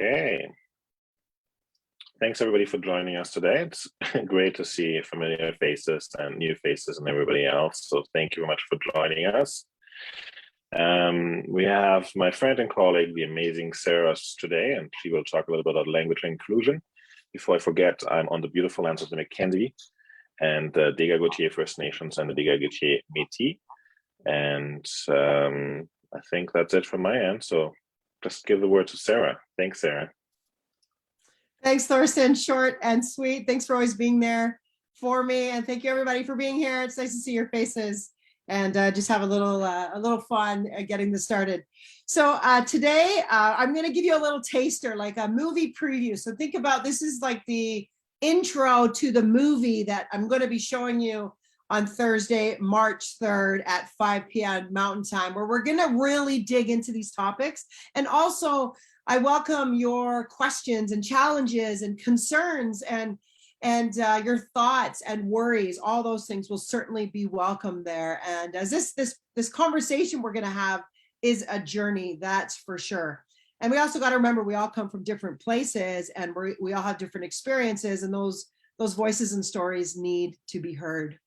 Okay. Thanks everybody for joining us today. It's great to see familiar faces and new faces and everybody else. So thank you very much for joining us. We have my friend and colleague, the amazing Sarah, today, and she will talk a little bit about language inclusion. Before I forget, I'm on the beautiful lands of the Mackenzie and the Dega-Gautier First Nations and the Dega-Gautier Métis. And I think that's it from my end. So just give the word to Sarah. Thanks, Sarah. Thanks, Thorsten. Short and sweet. Thanks for always being there for me, and thank you everybody for being here. It's nice to see your faces and just have a little fun getting this started. So today I'm going to give you a little taster, like a movie preview. So think about this is like the intro to the movie that I'm going to be showing you on Thursday, March 3rd at 5 p.m. Mountain Time, where we're going to really dig into these topics. And also, I welcome your questions and challenges and concerns and your thoughts and worries. All those things will certainly be welcome there. And as this conversation we're going to have is a journey, that's for sure. And we also got to remember we all come from different places and we all have different experiences, and those voices and stories need to be heard.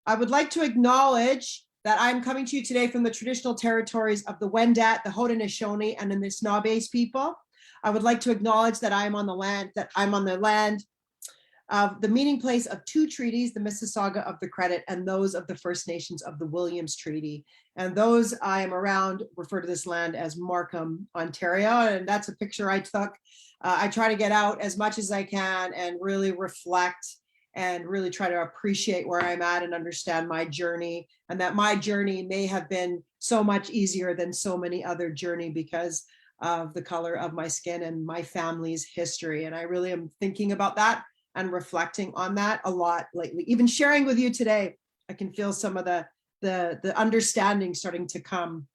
I would like to acknowledge that I'm coming to you today from the traditional territories of the Wendat, the Haudenosaunee, and the Anishinaabe people. I would like to acknowledge that I'm on the land of the meeting place of two treaties, the Mississauga of the Credit and those of the First Nations of the Williams Treaty. And those I am around refer to this land as Markham, Ontario. And that's a picture I took. I try to get out as much as I can and really reflect and really try to appreciate where I'm at and understand my journey, and that my journey may have been so much easier than so many other journeys because of the color of my skin and my family's history. And I really am thinking about that and reflecting on that a lot lately. Even sharing with you today, I can feel some of the understanding starting to come.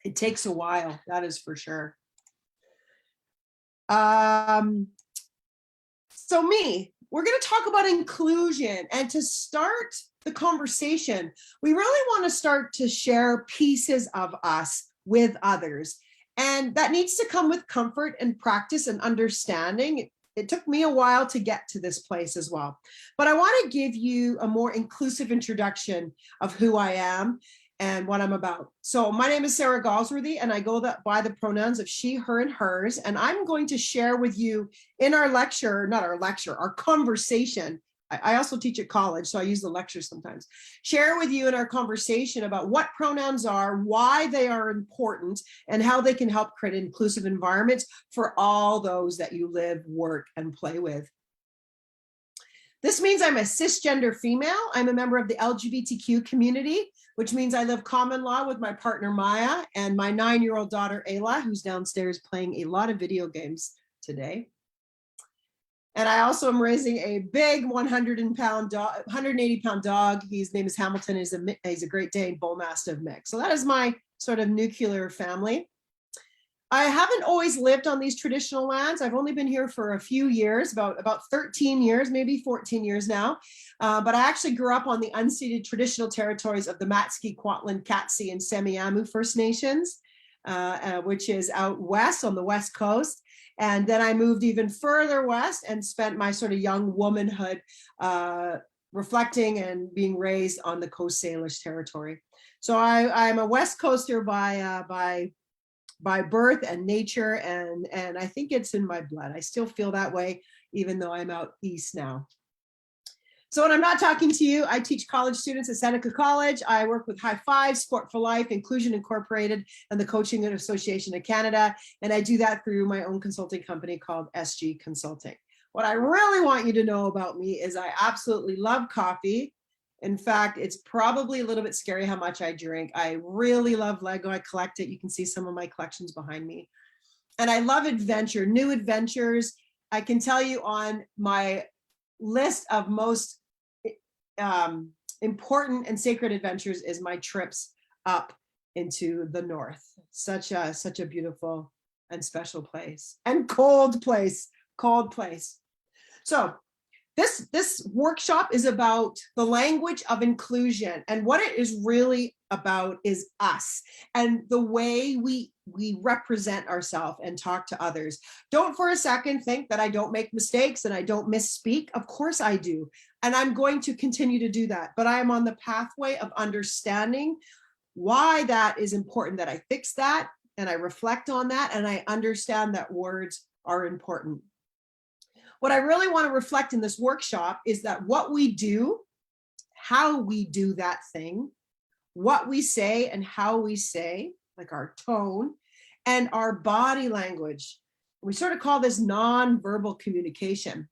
It takes a while, that is for sure. We're going to talk about inclusion, and to start the conversation, we really want to start to share pieces of us with others. And that needs to come with comfort and practice and understanding. It took me a while to get to this place as well. But I want to give you a more inclusive introduction of who I am and what I'm about. So my name is Sarah Galsworthy, and I go by the pronouns of she, her, and hers. And I'm going to share with you in our conversation. I also teach at college, so I use the lecture sometimes. Share with you in our conversation about what pronouns are, why they are important, and how they can help create inclusive environments for all those that you live, work, and play with. This means I'm a cisgender female. I'm a member of the LGBTQ community, which means I live common law with my partner Maya and my 9-year-old daughter Ayla, who's downstairs playing a lot of video games today. And I also am raising a big 180-pound dog. His name is Hamilton. He's a Great Dane Bull Mastiff mix. So that is my sort of nuclear family. I haven't always lived on these traditional lands. I've only been here for a few years, about 13 years, maybe 14 years now. But I actually grew up on the unceded traditional territories of the Matski, Kwantlen, Katsi, and Semiahmoo First Nations, which is out west on the west coast. And then I moved even further west and spent my sort of young womanhood reflecting and being raised on the Coast Salish territory. So I'm a West Coaster by birth and nature, and I think it's in my blood. I still feel that way, even though I'm out east now. So when I'm not talking to you, I teach college students at Seneca College. I work with High Five, Sport for Life, Inclusion Incorporated, and the Coaching Association of Canada. And I do that through my own consulting company called SG Consulting. What I really want you to know about me is I absolutely love coffee. In fact, it's probably a little bit scary how much I drink. I really love Lego. I collect it. You can see some of my collections behind me. And I love adventure, new adventures. I can tell you on my list of most important and sacred adventures is my trips up into the north. Such a beautiful and special place, and cold place. So This workshop is about the language of inclusion, and what it is really about is us and the way we represent ourselves and talk to others. Don't for a second think that I don't make mistakes and I don't misspeak. Of course I do. And I'm going to continue to do that. But I am on the pathway of understanding why that is important, that I fix that and I reflect on that and I understand that words are important. What I really want to reflect in this workshop is that what we do, how we do that thing, what we say and how we say, like our tone, and our body language. We sort of call this nonverbal communication.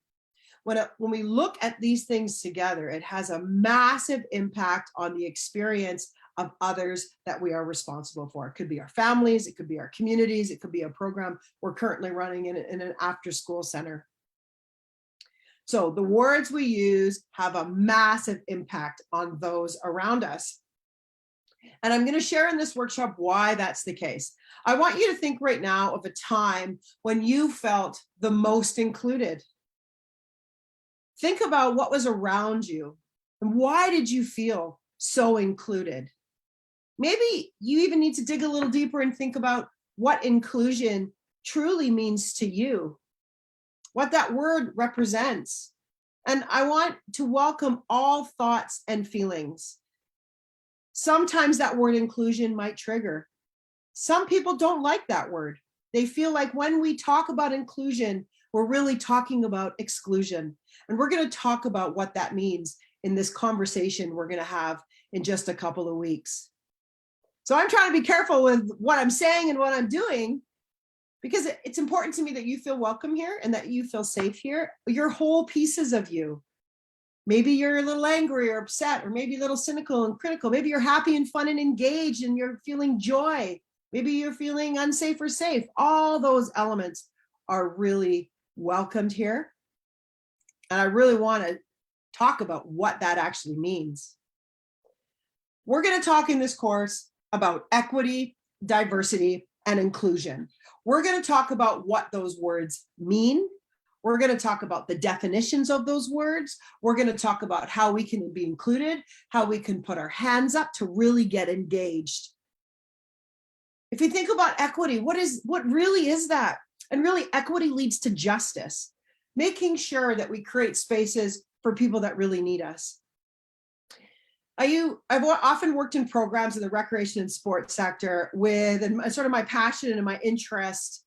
When we look at these things together, it has a massive impact on the experience of others that we are responsible for. It could be our families, it could be our communities, it could be a program we're currently running in an after-school center. So the words we use have a massive impact on those around us. And I'm going to share in this workshop why that's the case. I want you to think right now of a time when you felt the most included. Think about what was around you and why did you feel so included? Maybe you even need to dig a little deeper and think about what inclusion truly means to you, what that word represents. And I want to welcome all thoughts and feelings. Sometimes that word inclusion might trigger. Some people don't like that word. They feel like when we talk about inclusion, we're really talking about exclusion. And we're going to talk about what that means in this conversation we're going to have in just a couple of weeks. So I'm trying to be careful with what I'm saying and what I'm doing, because it's important to me that you feel welcome here and that you feel safe here. Your whole pieces of you. Maybe you're a little angry or upset, or maybe a little cynical and critical. Maybe you're happy and fun and engaged and you're feeling joy. Maybe you're feeling unsafe or safe. All those elements are really welcomed here. And I really want to talk about what that actually means. We're going to talk in this course about equity, diversity, and inclusion. We're going to talk about what those words mean. We're going to talk about the definitions of those words. We're going to talk about how we can be included, how we can put our hands up to really get engaged. If you think about equity, what really is that? And really, equity leads to justice, making sure that we create spaces for people that really need us. I've often worked in programs in the recreation and sports sector and sort of my passion and my interest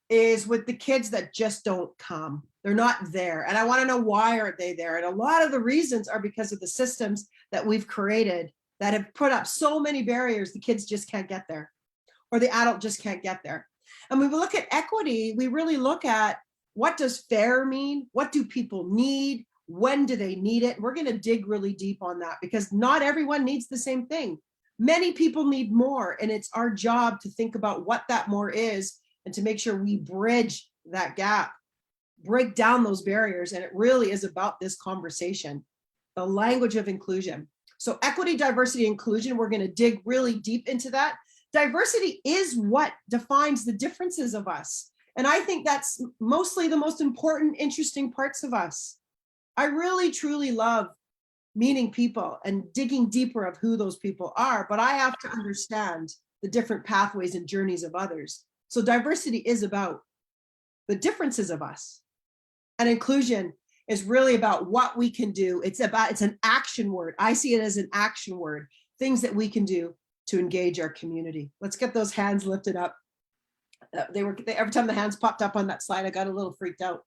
is with the kids that just don't come. They're not there. And I want to know, why aren't they there? And a lot of the reasons are because of the systems that we've created that have put up so many barriers. The kids just can't get there, or the adult just can't get there. And when we look at equity, we really look at, what does fair mean? What do people need? When do they need it? We're going to dig really deep on that, because not everyone needs the same thing. Many people need more, and it's our job to think about what that more is and to make sure we bridge that gap, break down those barriers. And it really is about this conversation, the language of inclusion. So equity, diversity, inclusion, we're going to dig really deep into that. Diversity is what defines the differences of us. And I think that's mostly the most important, interesting parts of us. I really, truly love meeting people and digging deeper of who those people are, but I have to understand the different pathways and journeys of others. So diversity is about the differences of us. And inclusion is really about what we can do. It's an action word. I see it as an action word, things that we can do to engage our community. Let's get those hands lifted up. Every time the hands popped up on that slide, I got a little freaked out.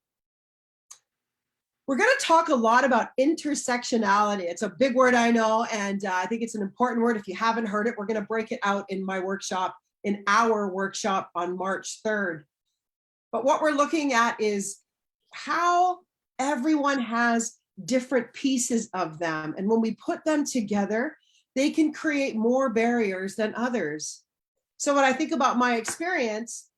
We're going to talk a lot about intersectionality. It's a big word, I know, and I think it's an important word. If you haven't heard it, we're going to break it out in my workshop, in our workshop on March 3rd. But what we're looking at is how everyone has different pieces of them. And when we put them together, they can create more barriers than others. So when I think about my experience,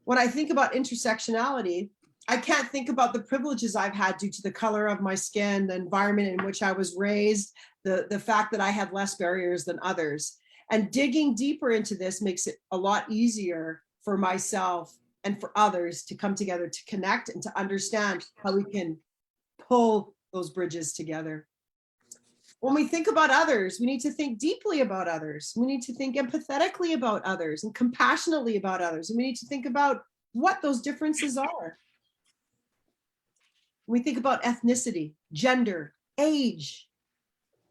when I think about intersectionality, I can't think about the privileges I've had due to the color of my skin, the environment in which I was raised, the fact that I had less barriers than others. And digging deeper into this makes it a lot easier for myself and for others to come together, to connect and to understand how we can pull those bridges together. When we think about others, we need to think deeply about others. We need to think empathetically about others and compassionately about others. And we need to think about what those differences are. When we think about ethnicity, gender, age.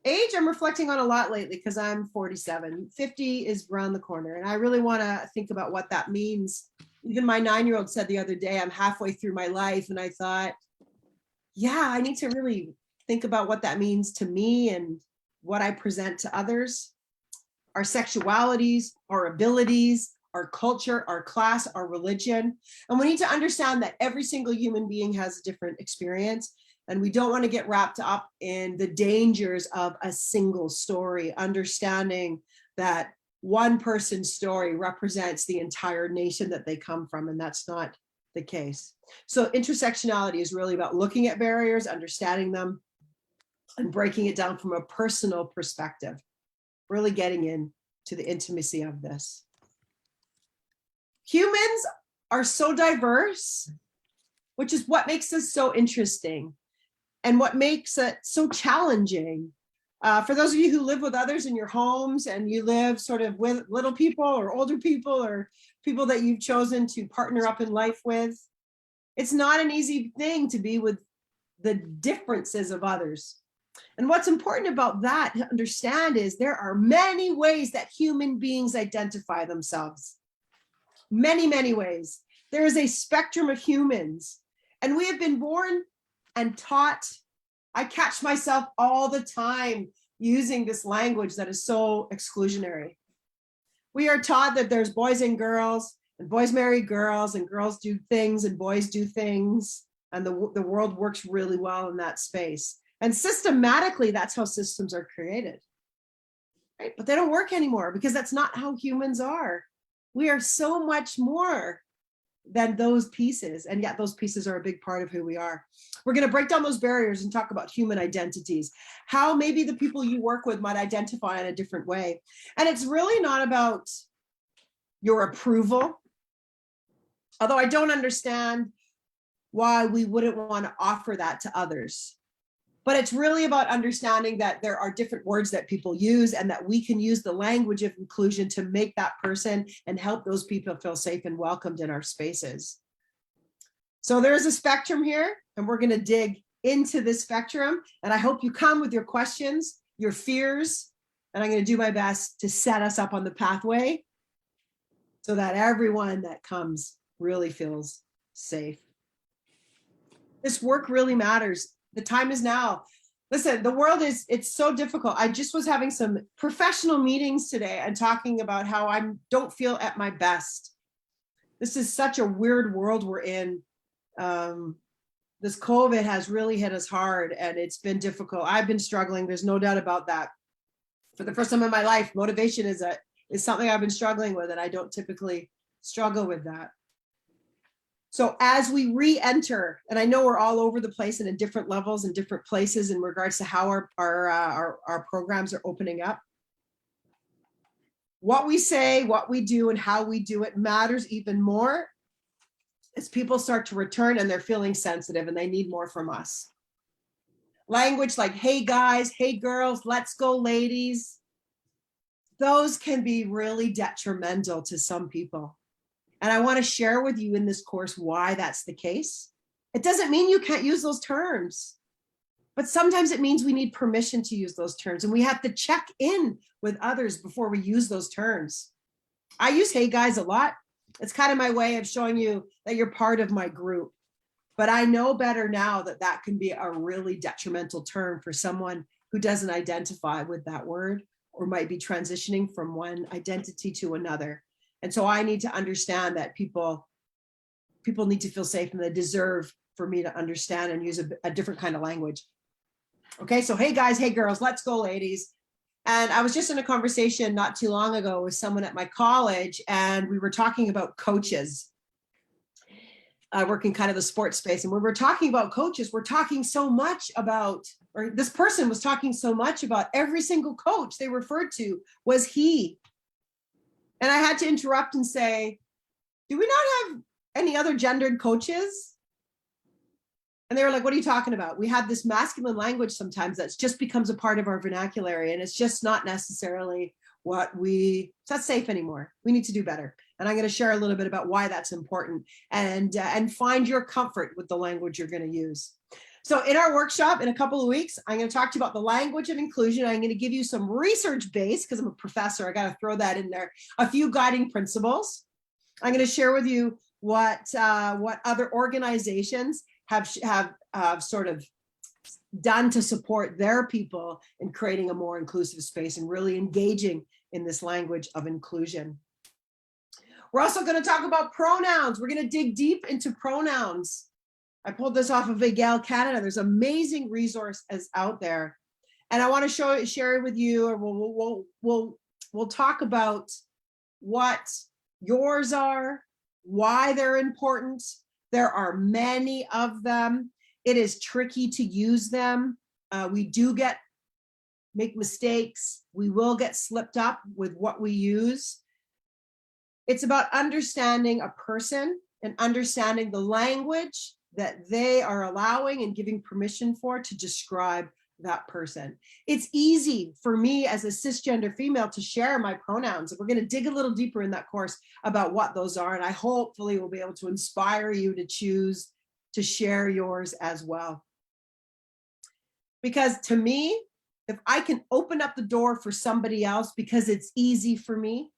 Age, I'm reflecting on a lot lately because I'm 47. 50 is around the corner. And I really want to think about what that means. Even my 9-year-old said the other day, I'm halfway through my life. And I thought, yeah, I need to really think about what that means to me and what I present to others. Our sexualities, our abilities, our culture, our class, our religion. And we need to understand that every single human being has a different experience. And we don't want to get wrapped up in the dangers of a single story, understanding that one person's story represents the entire nation that they come from, and that's not the case. So intersectionality is really about looking at barriers, understanding them, and breaking it down from a personal perspective, really getting into the intimacy of this. Humans are so diverse, which is what makes us so interesting and what makes it so challenging. For those of you who live with others in your homes and you live sort of with little people or older people or people that you've chosen to partner up in life with, it's not an easy thing to be with the differences of others. And what's important about that to understand is there are many ways that human beings identify themselves. Many, many ways. There is a spectrum of humans, and we have been born and taught. I catch myself all the time using this language that is so exclusionary. We are taught that there's boys and boys marry girls, and girls do things and boys do things, and the world works really well in that space. And systematically, that's how systems are created, right? But they don't work anymore because that's not how humans are. We are so much more than those pieces, and yet those pieces are a big part of who we are. We're going to break down those barriers and talk about human identities, how maybe the people you work with might identify in a different way. And it's really not about your approval, although I don't understand why we wouldn't want to offer that to others. But it's really about understanding that there are different words that people use and that we can use the language of inclusion to make that person and help those people feel safe and welcomed in our spaces. So there's a spectrum here, and we're going to dig into this spectrum. And I hope you come with your questions, your fears, and I'm going to do my best to set us up on the pathway so that everyone that comes really feels safe. This work really matters. The time is now. Listen, the world it's so difficult. I just was having some professional meetings today and talking about how I don't feel at my best. This is such a weird world we're in. This COVID has really hit us hard, and it's been difficult. I've been struggling. There's no doubt about that. For the first time in my life, motivation is something I've been struggling with, and I don't typically struggle with that. So as we re-enter, and I know we're all over the place and in different levels and different places in regards to how our programs are opening up. What we say, what we do, and how we do it matters even more as people start to return and they're feeling sensitive and they need more from us. Language like, hey guys, hey girls, let's go ladies. Those can be really detrimental to some people. And I want to share with you in this course why that's the case. It doesn't mean you can't use those terms, but sometimes it means we need permission to use those terms, and we have to check in with others before we use those terms. I use hey guys a lot. It's kind of my way of showing you that you're part of my group. But I know better now that that can be a really detrimental term for someone who doesn't identify with that word or might be transitioning from one identity to another. And so I need to understand that people need to feel safe, and they deserve for me to understand and use a different kind of language. Okay, so hey guys, hey girls, let's go ladies. And I was just in a conversation not too long ago with someone at my college, and we were talking about coaches. I work in kind of the sports space, and when we're talking about coaches, we're talking so much about, or this person was talking so much about every single coach they referred to was he. And I had to interrupt and say, do we not have any other gendered coaches? And they were like, what are you talking about? We have this masculine language sometimes that's just becomes a part of our vernacular, and it's just not necessarily it's not safe anymore. We need to do better. And I'm going to share a little bit about why that's important, and find your comfort with the language you're going to use. So in our workshop in a couple of weeks, I'm going to talk to you about the language of inclusion. I'm going to give you some research base, because I'm a professor, I got to throw that in there, a few guiding principles. I'm going to share with you what other organizations have sort of done to support their people in creating a more inclusive space and really engaging in this language of inclusion. We're also going to talk about pronouns. We're going to dig deep into pronouns. I pulled this off of Egale Canada. There's amazing resources out there, and I want to share it with you. Or we'll talk about what yours are, why they're important. There are many of them. It is tricky to use them. We do make mistakes. We will get slipped up with what we use. It's about understanding a person and understanding the language that they are allowing and giving permission for to describe that person. It's easy for me as a cisgender female to share my pronouns. We're going to dig a little deeper in that course about what those are, and I hopefully will be able to inspire you to choose to share yours as well. Because to me, if I can open up the door for somebody else because it's easy for me,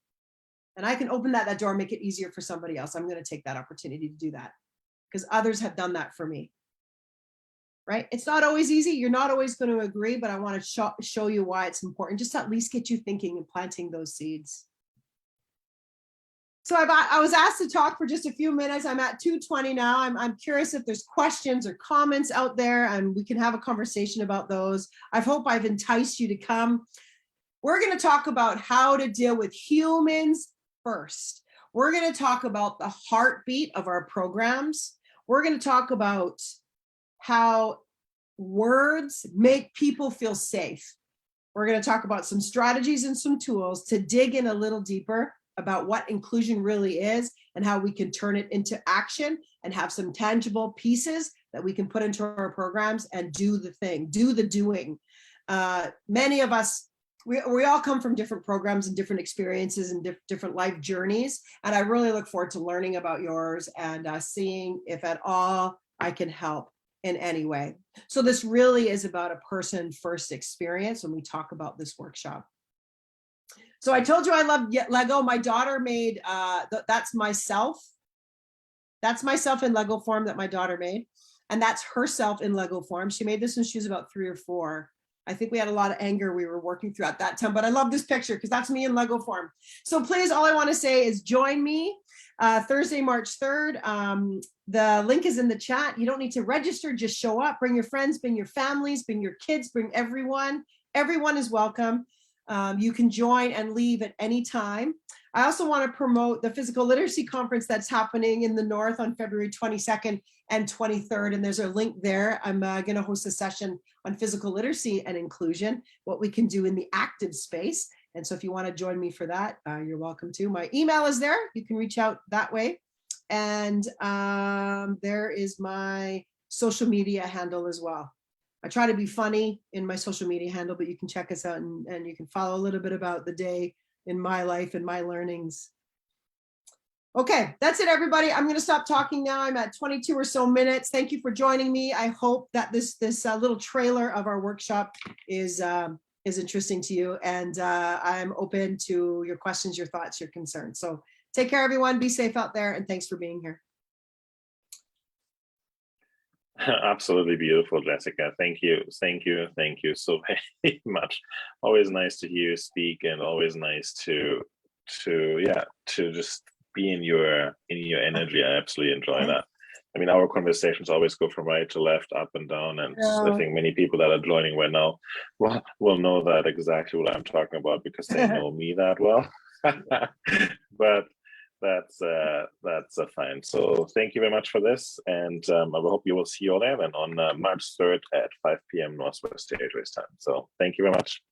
and I can open that door and make it easier for somebody else, I'm going to take that opportunity to do that, because others have done that for me. Right? It's not always easy. You're not always going to agree, but I want to show you why it's important, just to at least get you thinking and planting those seeds. So I was asked to talk for just a few minutes. I'm at 2:20 now. I'm curious if there's questions or comments out there, and we can have a conversation about those. I hope I've enticed you to come. We're going to talk about how to deal with humans first. We're going to talk about the heartbeat of our programs. We're going to talk about how words make people feel safe. We're going to talk about some strategies and some tools to dig in a little deeper about what inclusion really is and how we can turn it into action and have some tangible pieces that we can put into our programs and do the thing, do the doing. Many of us, we all come from different programs and different experiences and different life journeys. And I really look forward to learning about yours and seeing if at all I can help in any way. So this really is about a person first experience when we talk about this workshop. So I told you I love Lego. My daughter made, that's myself. That's myself in Lego form that my daughter made. And that's herself in Lego form. She made this when she was about 3 or 4. I think we had a lot of anger we were working through at that time, but I love this picture because that's me in Lego form. So please, all I want to say is join me Thursday, March 3rd. The link is in the chat. You don't need to register, just show up, bring your friends, bring your families, bring your kids, bring everyone. Everyone is welcome. You can join and leave at any time. I also want to promote the Physical Literacy Conference that's happening in the North on February 22nd and 23rd, and there's a link there. I'm going to host a session on physical literacy and inclusion, what we can do in the active space. And so if you want to join me for that, you're welcome to. My email is there. You can reach out that way. And there is my social media handle as well. I try to be funny in my social media handle, but you can check us out and you can follow a little bit about the day in my life and my learnings. Okay, that's it, everybody. I'm going to stop talking now. I'm at 22 or so minutes. Thank you for joining me. I hope that this little trailer of our workshop is interesting to you, and I'm open to your questions, your thoughts, your concerns. So take care, everyone. Be safe out there, and thanks for being here. Absolutely beautiful, Jessica. Thank you so very much. Always nice to hear you speak, and always nice to just be in your energy. I absolutely enjoy that. I mean, our conversations always go from right to left, up and down, and I think many people that are joining right now will know that exactly what I'm talking about because they know me that well. But that's fine. So thank you very much for this, and I hope you will see you all there then on March 3rd at 5 p.m. Northwest Territories time. So thank you very much.